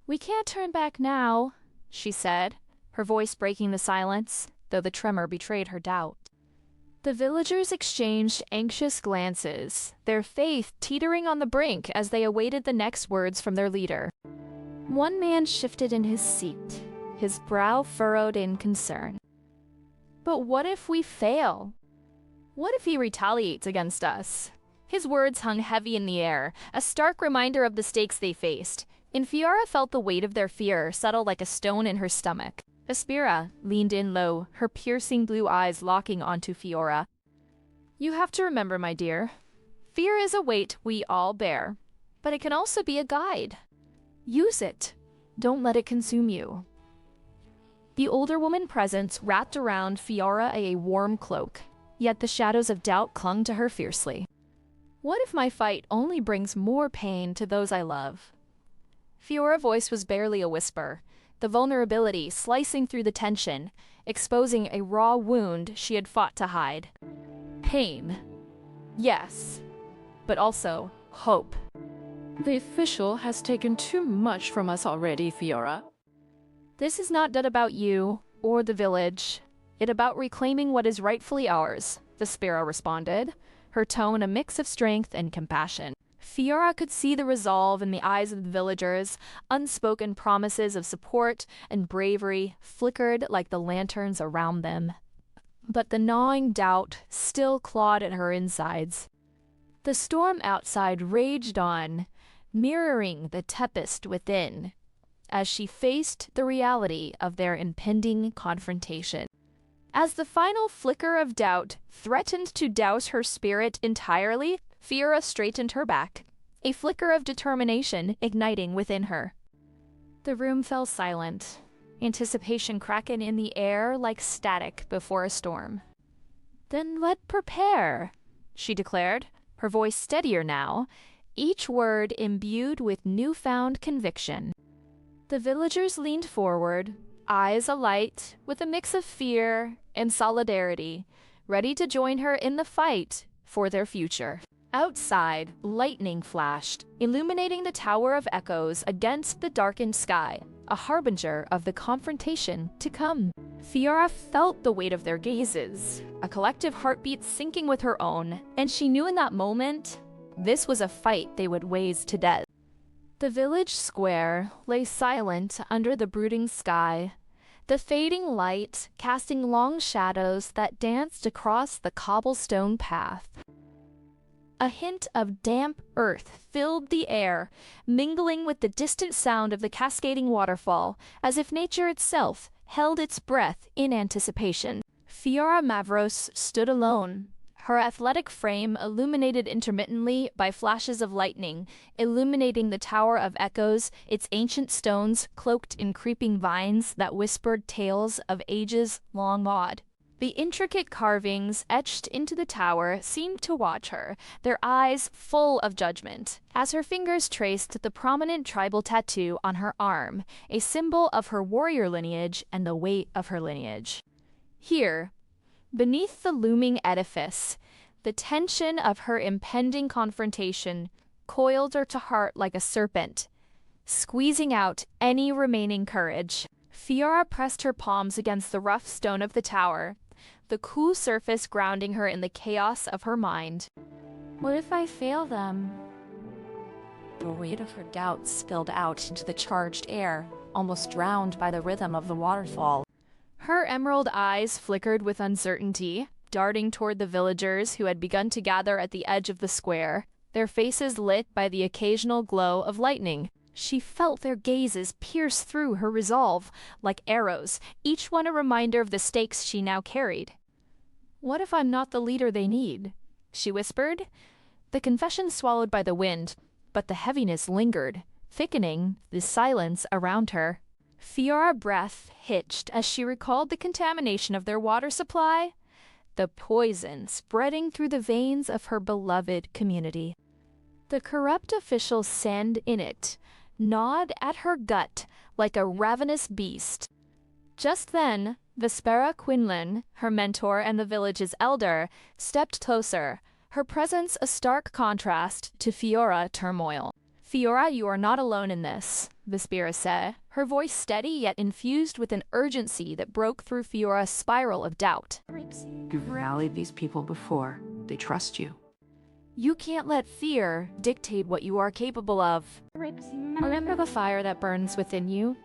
"We can't turn back now," she said, her voice breaking the silence, though the tremor betrayed her doubt. The villagers exchanged anxious glances, their faith teetering on the brink as they awaited the next words from their leader. One man shifted in his seat, his brow furrowed in concern. "But what if we fail? What if he retaliates against us?" His words hung heavy in the air, a stark reminder of the stakes they faced, and Fiora felt the weight of their fear settle like a stone in her stomach. Vespera leaned in low, her piercing blue eyes locking onto Fiora. "You have to remember, my dear, fear is a weight we all bear, but it can also be a guide. Use it. Don't let it consume you." The older woman presence wrapped around Fiora a warm cloak, yet the shadows of doubt clung to her fiercely. "What if my fight only brings more pain to those I love?" Fiora's voice was barely a whisper, the vulnerability slicing through the tension, exposing a raw wound she had fought to hide. Pain. Yes, but also hope. The official has taken too much from us already, Fiora. This is not done about you or the village. It about reclaiming what is rightfully ours, Vespera responded, her tone a mix of strength and compassion. Fiora could see the resolve in the eyes of the villagers, unspoken promises of support and bravery flickered like the lanterns around them. But the gnawing doubt still clawed at her insides. The storm outside raged on, mirroring the tempest within, as she faced the reality of their impending confrontation. As the final flicker of doubt threatened to douse her spirit entirely, Fiora straightened her back, a flicker of determination igniting within her. The room fell silent, anticipation cracking in the air like static before a storm. "Then let prepare," she declared, her voice steadier now, each word imbued with newfound conviction. The villagers leaned forward, eyes alight with a mix of fear and solidarity, ready to join her in the fight for their future. Outside, lightning flashed, illuminating the Tower of Echoes against the darkened sky, a harbinger of the confrontation to come. Fiora felt the weight of their gazes, a collective heartbeat syncing with her own, and she knew in that moment this was a fight they would wage to death. The village square lay silent under the brooding sky, the fading light casting long shadows that danced across the cobblestone path. A hint of damp earth filled the air, mingling with the distant sound of the cascading waterfall, as if nature itself held its breath in anticipation. Fiora Mavros stood alone, her athletic frame illuminated intermittently by flashes of lightning, illuminating the Tower of Echoes, its ancient stones cloaked in creeping vines that whispered tales of ages long awed. The intricate carvings etched into the tower seemed to watch her, their eyes full of judgment, as her fingers traced the prominent tribal tattoo on her arm, a symbol of her warrior lineage and the weight of her lineage. Here, beneath the looming edifice, the tension of her impending confrontation coiled her to heart like a serpent, squeezing out any remaining courage. Fiora pressed her palms against the rough stone of the tower, the cool surface grounding her in the chaos of her mind. What if I fail them? The weight of her doubts spilled out into the charged air, almost drowned by the rhythm of the waterfall. Her emerald eyes flickered with uncertainty, darting toward the villagers who had begun to gather at the edge of the square, their faces lit by the occasional glow of lightning. She felt their gazes pierce through her resolve, like arrows, each one a reminder of the stakes she now carried. "What if I'm not the leader they need?" she whispered. The confession swallowed by the wind, but the heaviness lingered, thickening the silence around her. Fiora's breath hitched as she recalled the contamination of their water supply, the poison spreading through the veins of her beloved community. The corrupt officials' sand in it gnawed at her gut like a ravenous beast. Just then, Vespera Quinlan, her mentor and the village's elder, stepped closer, her presence a stark contrast to Fiora's turmoil. "Fiora, you are not alone in this," Vespera said, her voice steady yet infused with an urgency that broke through Fiora's spiral of doubt. You've rallied these people before. They trust you. You can't let fear dictate what you are capable of. Remember the fire that burns within you?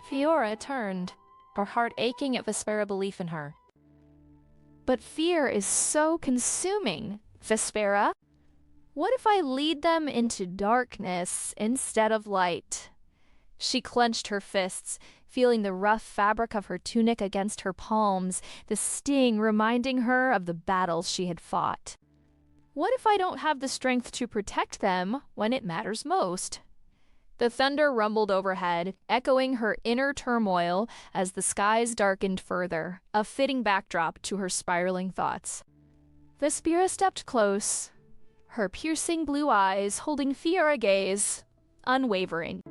Fiora turned, her heart aching at Vespera's belief in her. But fear is so consuming, Vespera. What if I lead them into darkness instead of light? She clenched her fists, feeling the rough fabric of her tunic against her palms, the sting reminding her of the battles she had fought. What if I don't have the strength to protect them when it matters most? The thunder rumbled overhead, echoing her inner turmoil as the skies darkened further, a fitting backdrop to her spiraling thoughts. Vespera stepped close, her piercing blue eyes holding Fiora's gaze, unwavering.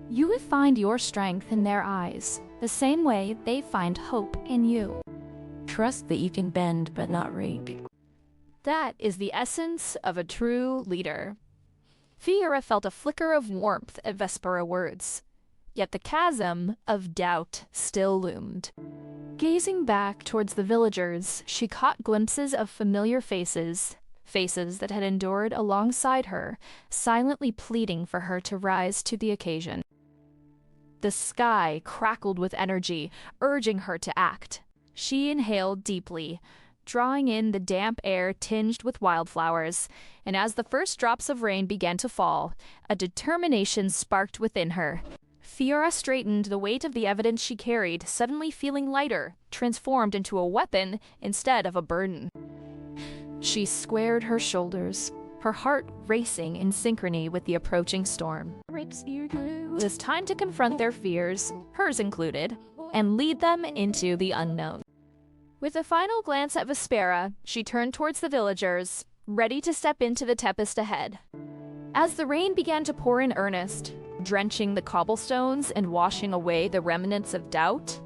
You would find your strength in their eyes, the same way they find hope in you. Trust that you can bend but not break. That is the essence of a true leader. Fiora felt a flicker of warmth at Vespera's words, yet the chasm of doubt still loomed. Gazing back towards the villagers, she caught glimpses of familiar faces, faces that had endured alongside her, silently pleading for her to rise to the occasion. The sky crackled with energy, urging her to act. She inhaled deeply, drawing in the damp air tinged with wildflowers, and as the first drops of rain began to fall, a determination sparked within her. Fiora straightened, the weight of the evidence she carried suddenly feeling lighter, transformed into a weapon instead of a burden. She squared her shoulders, her heart racing in synchrony with the approaching storm. It was time to confront their fears, hers included, and lead them into the unknown. With a final glance at Vespera, she turned towards the villagers, ready to step into the tempest ahead. As the rain began to pour in earnest, drenching the cobblestones and washing away the remnants of doubt,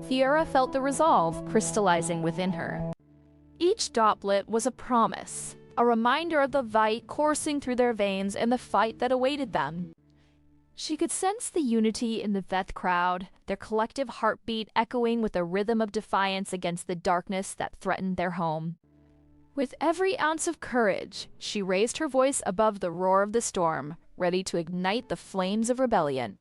Fiora felt the resolve crystallizing within her. Each droplet was a promise, a reminder of the fight coursing through their veins and the fight that awaited them. She could sense the unity in the Veth crowd, their collective heartbeat echoing with a rhythm of defiance against the darkness that threatened their home. With every ounce of courage, she raised her voice above the roar of the storm, ready to ignite the flames of rebellion.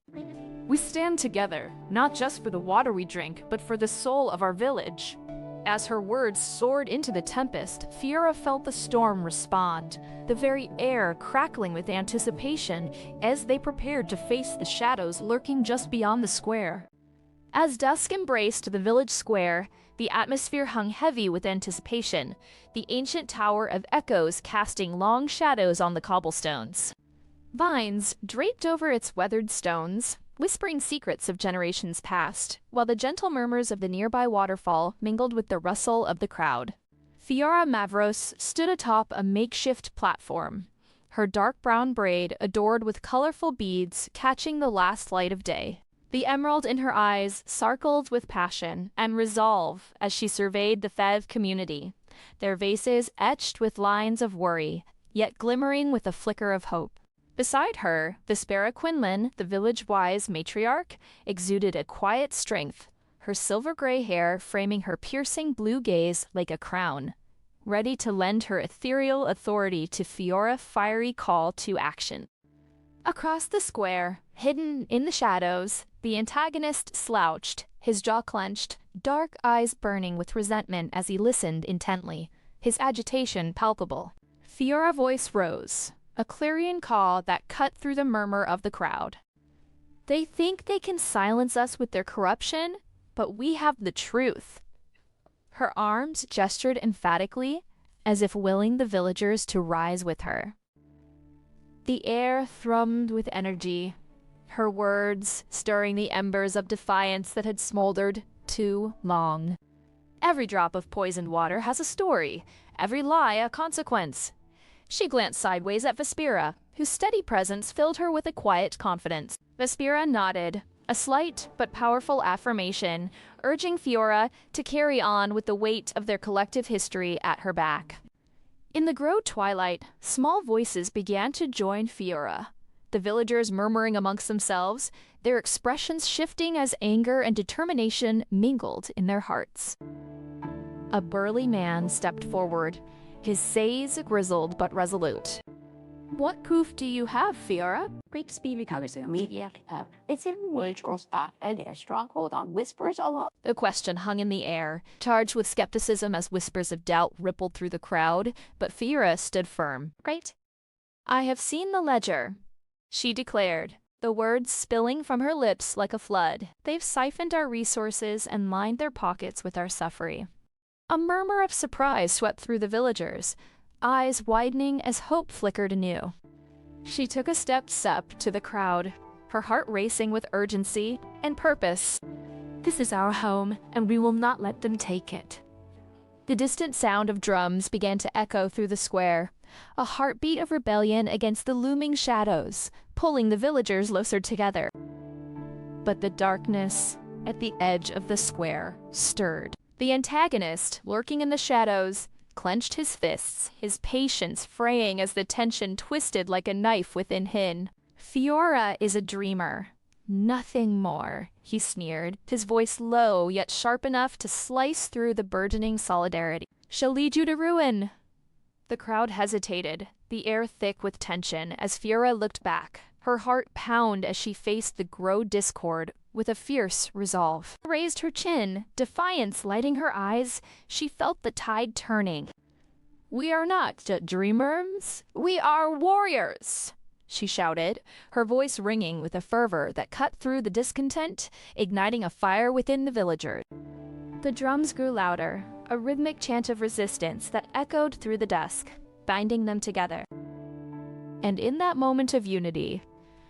We stand together, not just for the water we drink, but for the soul of our village. As her words soared into the tempest, Fiora felt the storm respond, the very air crackling with anticipation as they prepared to face the shadows lurking just beyond the square. As dusk embraced the village square, the atmosphere hung heavy with anticipation, the ancient tower of echoes casting long shadows on the cobblestones. Vines draped over its weathered stones, whispering secrets of generations past, while the gentle murmurs of the nearby waterfall mingled with the rustle of the crowd. Fiora Mavros stood atop a makeshift platform, her dark brown braid adored with colorful beads catching the last light of day. The emerald in her eyes sparkled with passion and resolve as she surveyed the Fev community, their vases etched with lines of worry, yet glimmering with a flicker of hope. Beside her, Vespera Quinlan, the village-wise matriarch, exuded a quiet strength, her silver-gray hair framing her piercing blue gaze like a crown, ready to lend her ethereal authority to Fiora's fiery call to action. Across the square, hidden in the shadows, the antagonist slouched, his jaw clenched, dark eyes burning with resentment as he listened intently, his agitation palpable. Fiora's voice rose, a clarion call that cut through the murmur of the crowd. They think they can silence us with their corruption, but we have the truth. Her arms gestured emphatically, as if willing the villagers to rise with her. The air thrummed with energy, her words stirring the embers of defiance that had smoldered too long. Every drop of poisoned water has a story, every lie a consequence. She glanced sideways at Vespera, whose steady presence filled her with a quiet confidence. Vespera nodded, a slight but powerful affirmation, urging Fiora to carry on with the weight of their collective history at her back. In the growing twilight, small voices began to join Fiora, the villagers murmuring amongst themselves, their expressions shifting as anger and determination mingled in their hearts. A burly man stepped forward, his says grizzled but resolute. "What proof do you have, Fiora?" Great speed recovers immediately. It's in village girl spot and their stronghold on whispers alone. The question hung in the air, charged with skepticism as whispers of doubt rippled through the crowd, but Fiora stood firm. Great. "I have seen the ledger," she declared, the words spilling from her lips like a flood. "They've siphoned our resources and lined their pockets with our suffering." A murmur of surprise swept through the villagers, eyes widening as hope flickered anew. She took a step to the crowd, her heart racing with urgency and purpose. "This is our home, and we will not let them take it." The distant sound of drums began to echo through the square, a heartbeat of rebellion against the looming shadows, pulling the villagers closer together. But the darkness at the edge of the square stirred. The antagonist, lurking in the shadows, clenched his fists, his patience fraying as the tension twisted like a knife within him. "Fiora is a dreamer, nothing more," he sneered, his voice low yet sharp enough to slice through the burgeoning solidarity. "She'll lead you to ruin." The crowd hesitated, the air thick with tension, as Fiora looked back, her heart pound as she faced the growing discord with a fierce resolve. Raised her chin, defiance lighting her eyes, she felt the tide turning. "We are not dreamers, we are warriors," she shouted, her voice ringing with a fervor that cut through the discontent, igniting a fire within the villagers. The drums grew louder, a rhythmic chant of resistance that echoed through the dusk, binding them together. And in that moment of unity,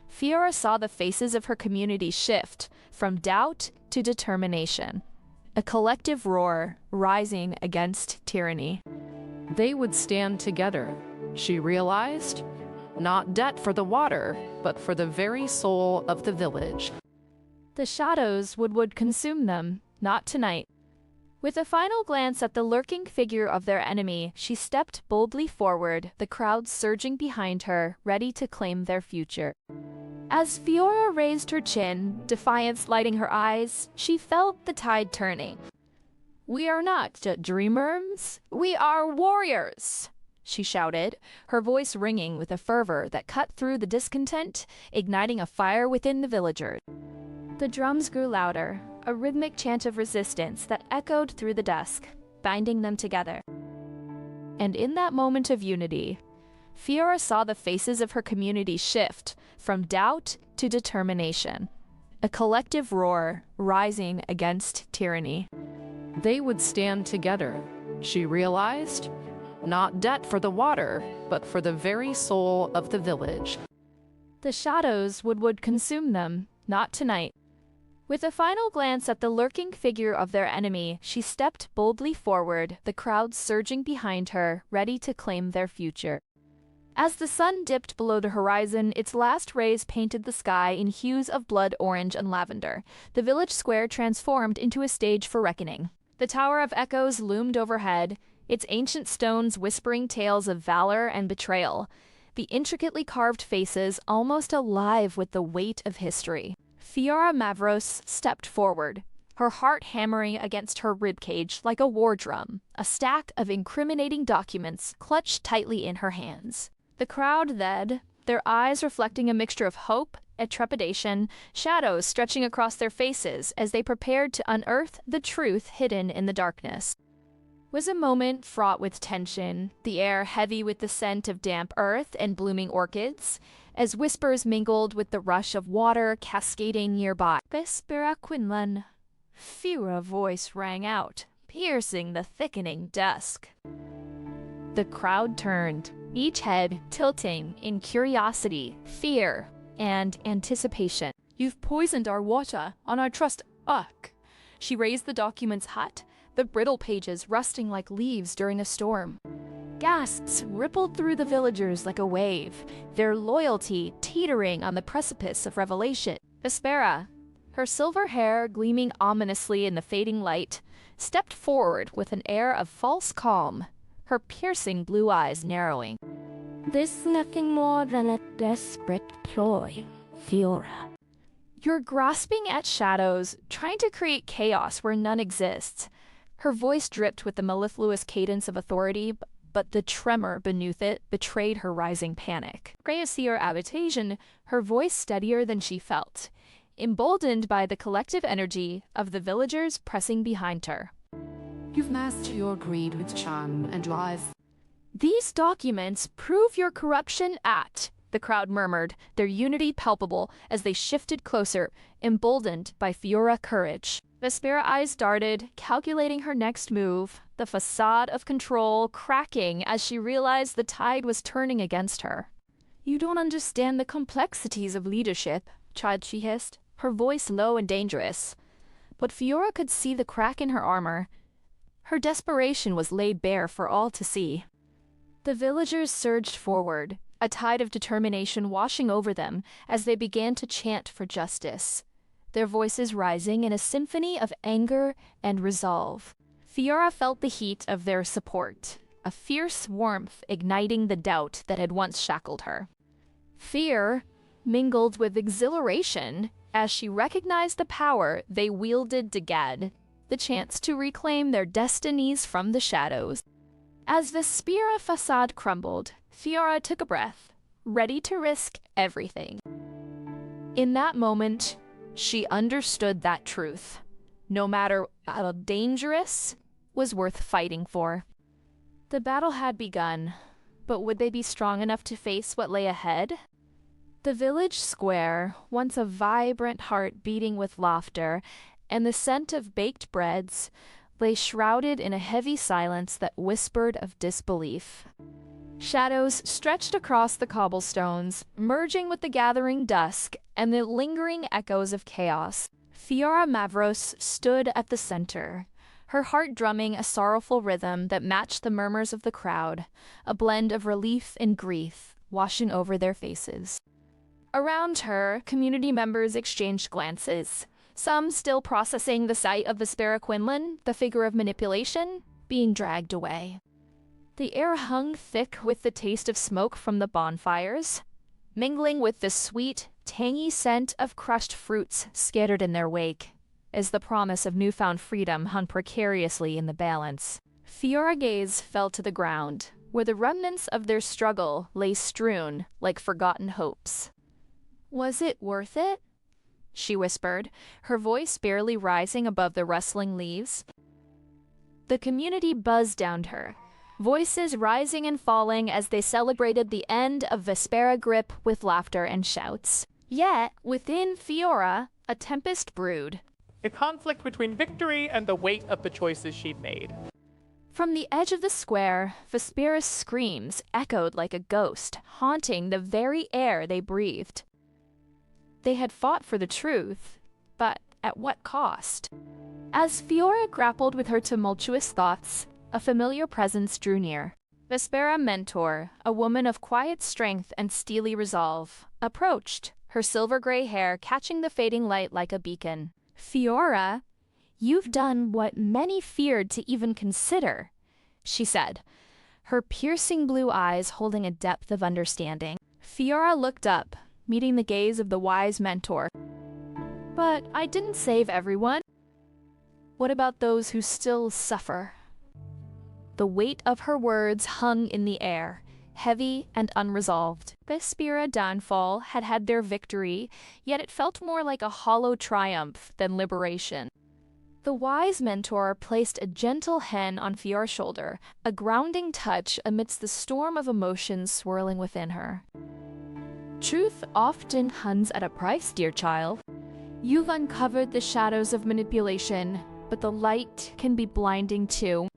Fiora saw the faces of her community shift from doubt to determination, a collective roar rising against tyranny. They would stand together, she realized, not debt for the water, but for the very soul of the village. The shadows would consume them, not tonight. With a final glance at the lurking figure of their enemy, she stepped boldly forward, the crowd surging behind her, ready to claim their future. As Fiora raised her chin, defiance lighting her eyes, she felt the tide turning. "We are not dreamers, we are warriors," she shouted, her voice ringing with a fervor that cut through the discontent, igniting a fire within the villagers. The drums grew louder, a rhythmic chant of resistance that echoed through the dusk, binding them together. And in that moment of unity, Fiora saw the faces of her community shift from doubt to determination, a collective roar rising against tyranny. They would stand together, she realized, not debt for the water, but for the very soul of the village. The shadows would consume them, not tonight. With a final glance at the lurking figure of their enemy, she stepped boldly forward, the crowd surging behind her, ready to claim their future. As the sun dipped below the horizon, its last rays painted the sky in hues of blood orange and lavender. The village square transformed into a stage for reckoning. The Tower of Echoes loomed overhead, its ancient stones whispering tales of valor and betrayal, the intricately carved faces almost alive with the weight of history. Fiora Mavros stepped forward, her heart hammering against her ribcage like a war drum, a stack of incriminating documents clutched tightly in her hands. The crowd then, their eyes reflecting a mixture of hope and trepidation, shadows stretching across their faces as they prepared to unearth the truth hidden in the darkness. Was a moment fraught with tension, the air heavy with the scent of damp earth and blooming orchids, as whispers mingled with the rush of water cascading nearby. Vespera, Quinlan. Fiora voice rang out, piercing the thickening dusk. The crowd turned, each head tilting in curiosity, fear, and anticipation. You've poisoned our water on our trust. Ugh. She raised the document's hut, the brittle pages rusting like leaves during a storm. Gasps rippled through the villagers like a wave, their loyalty teetering on the precipice of revelation. Vespera, her silver hair gleaming ominously in the fading light, stepped forward with an air of false calm, her piercing blue eyes narrowing. This nothing more than a desperate ploy, Fiora. You're grasping at shadows, trying to create chaos where none exists. Her voice dripped with the mellifluous cadence of authority, but the tremor beneath it betrayed her rising panic. Gracier habitation, her voice steadier than she felt, emboldened by the collective energy of the villagers pressing behind her. You've masked your greed with charm and lies. These documents prove your corruption the crowd murmured, their unity palpable as they shifted closer, emboldened by Fiora courage. Vespera eyes darted, calculating her next move, the facade of control cracking as she realized the tide was turning against her. You don't understand the complexities of leadership, she hissed, her voice low and dangerous. But Fiora could see the crack in her armor. Her desperation was laid bare for all to see. The villagers surged forward, a tide of determination washing over them as they began to chant for justice, their voices rising in a symphony of anger and resolve. Fiora felt the heat of their support, a fierce warmth igniting the doubt that had once shackled her. Fear mingled with exhilaration as she recognized the power they wielded to Gad, the chance to reclaim their destinies from the shadows. As the Vespera facade crumbled, Fiora took a breath, ready to risk everything. In that moment, she understood that truth. No matter how dangerous, was worth fighting for. The battle had begun, but would they be strong enough to face what lay ahead? The village square, once a vibrant heart beating with laughter and the scent of baked breads, lay shrouded in a heavy silence that whispered of disbelief. Shadows stretched across the cobblestones, merging with the gathering dusk and the lingering echoes of chaos. Fiora Mavros stood at the center, her heart drumming a sorrowful rhythm that matched the murmurs of the crowd, a blend of relief and grief washing over their faces. Around her, community members exchanged glances, some still processing the sight of Vespera Quinlan, the figure of manipulation, being dragged away. The air hung thick with the taste of smoke from the bonfires, mingling with the sweet, tangy scent of crushed fruits scattered in their wake, as the promise of newfound freedom hung precariously in the balance. Fiora's gaze fell to the ground, where the remnants of their struggle lay strewn like forgotten hopes. Was it worth it? she whispered, her voice barely rising above the rustling leaves. The community buzzed down her, voices rising and falling as they celebrated the end of Vespera grip with laughter and shouts. Yet, within Fiora, a tempest brewed. A conflict between victory and the weight of the choices she'd made. From the edge of the square, Vespera's screams echoed like a ghost, haunting the very air they breathed. They had fought for the truth, but at what cost? As Fiora grappled with her tumultuous thoughts, a familiar presence drew near. Vespera Mentor, a woman of quiet strength and steely resolve, approached, her silver-gray hair catching the fading light like a beacon. Fiora, you've done what many feared to even consider, she said, her piercing blue eyes holding a depth of understanding. Fiora looked up, meeting the gaze of the wise mentor. But I didn't save everyone. What about those who still suffer? The weight of her words hung in the air, heavy and unresolved. Vespera downfall had had their victory, yet it felt more like a hollow triumph than liberation. The wise mentor placed a gentle hand on Fiora's shoulder, a grounding touch amidst the storm of emotions swirling within her. Truth often comes at a price, dear child. You've uncovered the shadows of manipulation, but the light can be blinding too.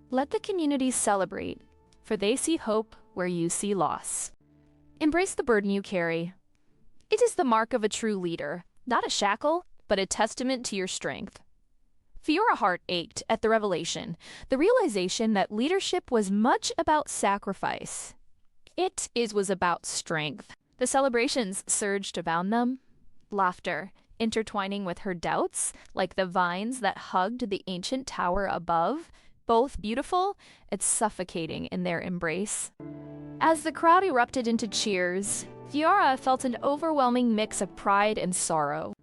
Let the community celebrate, for they see hope where you see loss. Embrace the burden you carry. It is the mark of a true leader, not a shackle, but a testament to your strength. Fiora's heart ached at the revelation, the realization that leadership was much about sacrifice. It was about strength. The celebrations surged around them, laughter intertwining with her doubts, like the vines that hugged the ancient tower above, both beautiful and suffocating in their embrace. As the crowd erupted into cheers, Fiora felt an overwhelming mix of pride and sorrow.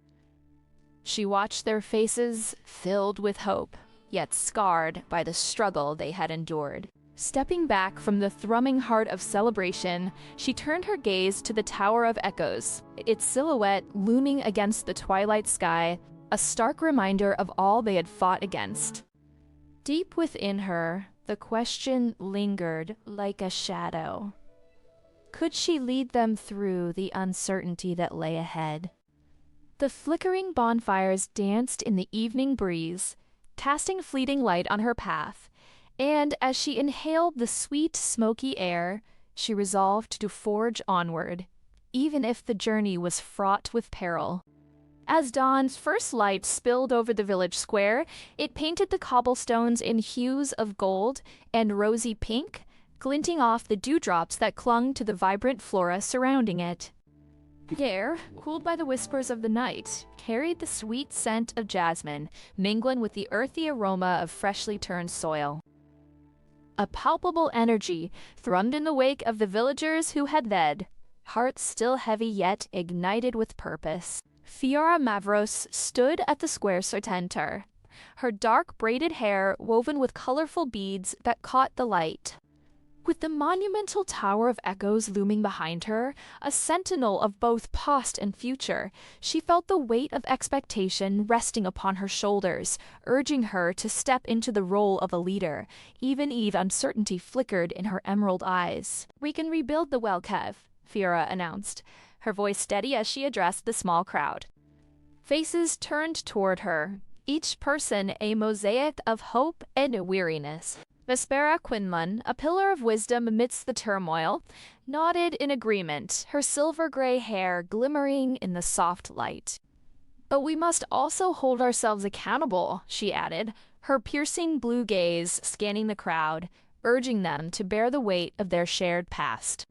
She watched their faces filled with hope, yet scarred by the struggle they had endured. Stepping back from the thrumming heart of celebration, she turned her gaze to the Tower of Echoes, its silhouette looming against the twilight sky, a stark reminder of all they had fought against. Deep within her, the question lingered like a shadow. Could she lead them through the uncertainty that lay ahead? The flickering bonfires danced in the evening breeze, casting fleeting light on her path, and as she inhaled the sweet, smoky air, she resolved to forge onward, even if the journey was fraught with peril. As dawn's first light spilled over the village square, it painted the cobblestones in hues of gold and rosy pink, glinting off the dewdrops that clung to the vibrant flora surrounding it. The air, cooled by the whispers of the night, carried the sweet scent of jasmine, mingling with the earthy aroma of freshly turned soil. A palpable energy thrummed in the wake of the villagers who had led, hearts still heavy yet ignited with purpose. Fiora Mavros stood at the square center, her dark braided hair woven with colorful beads that caught the light. With the monumental Tower of Echoes looming behind her, a sentinel of both past and future, she felt the weight of expectation resting upon her shoulders, urging her to step into the role of a leader. Even uncertainty flickered in her emerald eyes. "We can rebuild the well, Kev," Fiora announced, her voice steady as she addressed the small crowd. Faces turned toward her, each person a mosaic of hope and weariness. Vespera Quinlan, a pillar of wisdom amidst the turmoil, nodded in agreement, her silver-gray hair glimmering in the soft light. "But we must also hold ourselves accountable," she added, her piercing blue gaze scanning the crowd, urging them to bear the weight of their shared past.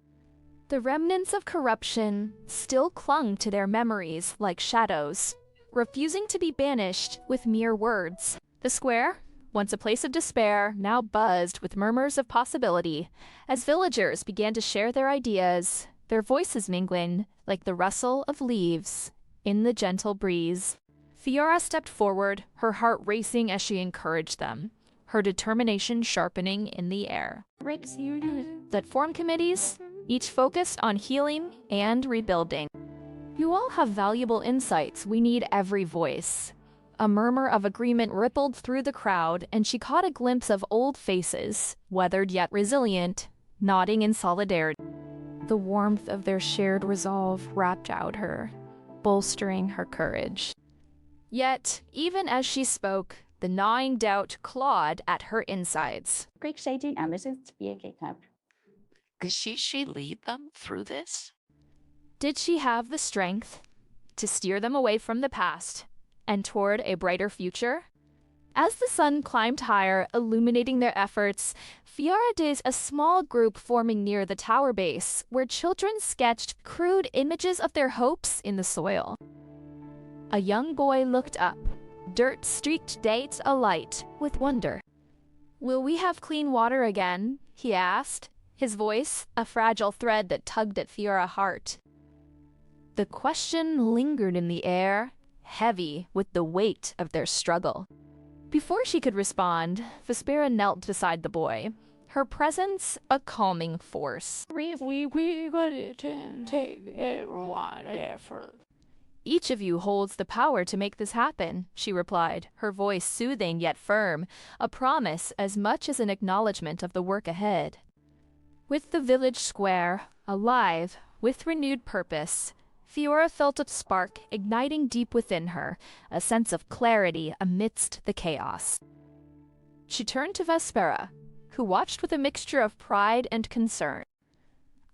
The remnants of corruption still clung to their memories like shadows, refusing to be banished with mere words. The square, once a place of despair, now buzzed with murmurs of possibility, as villagers began to share their ideas, their voices mingling like the rustle of leaves in the gentle breeze. Fiora stepped forward, her heart racing as she encouraged them, her determination sharpening in the air. That formed committees, each focused on healing and rebuilding. You all have valuable insights. We need every voice. A murmur of agreement rippled through the crowd, and she caught a glimpse of old faces, weathered yet resilient, nodding in solidarity. The warmth of their shared resolve wrapped out her, bolstering her courage. Yet, even as she spoke, the gnawing doubt clawed at her insides. Could she lead them through this? Did she have the strength to steer them away from the past and toward a brighter future? As the sun climbed higher, illuminating their efforts, Fiora did a small group forming near the tower base, where children sketched crude images of their hopes in the soil. A young boy looked up, dirt-streaked dates alight with wonder. "Will we have clean water again?" he asked, his voice a fragile thread that tugged at Fiora's heart. The question lingered in the air, heavy with the weight of their struggle. Before she could respond, Vespera knelt beside the boy, her presence a calming force. We got it to take everyone effort. "Each of you holds the power to make this happen," she replied, her voice soothing yet firm, a promise as much as an acknowledgement of the work ahead. With the village square, alive, with renewed purpose, Fiora felt a spark igniting deep within her, a sense of clarity amidst the chaos. She turned to Vespera, who watched with a mixture of pride and concern.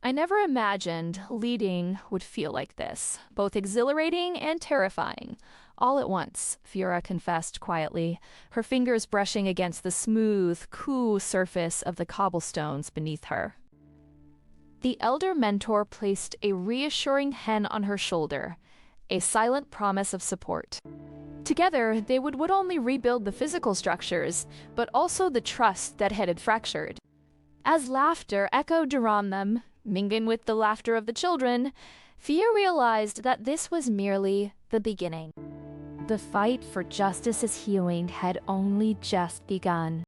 "I never imagined leading would feel like this, both exhilarating and terrifying, all at once," Fiora confessed quietly, her fingers brushing against the smooth, cool surface of the cobblestones beneath her. The elder mentor placed a reassuring hand on her shoulder, a silent promise of support. Together, they would only rebuild the physical structures, but also the trust that had fractured. As laughter echoed around them, mingling with the laughter of the children, Fiora realized that this was merely the beginning. The fight for justice's healing had only just begun.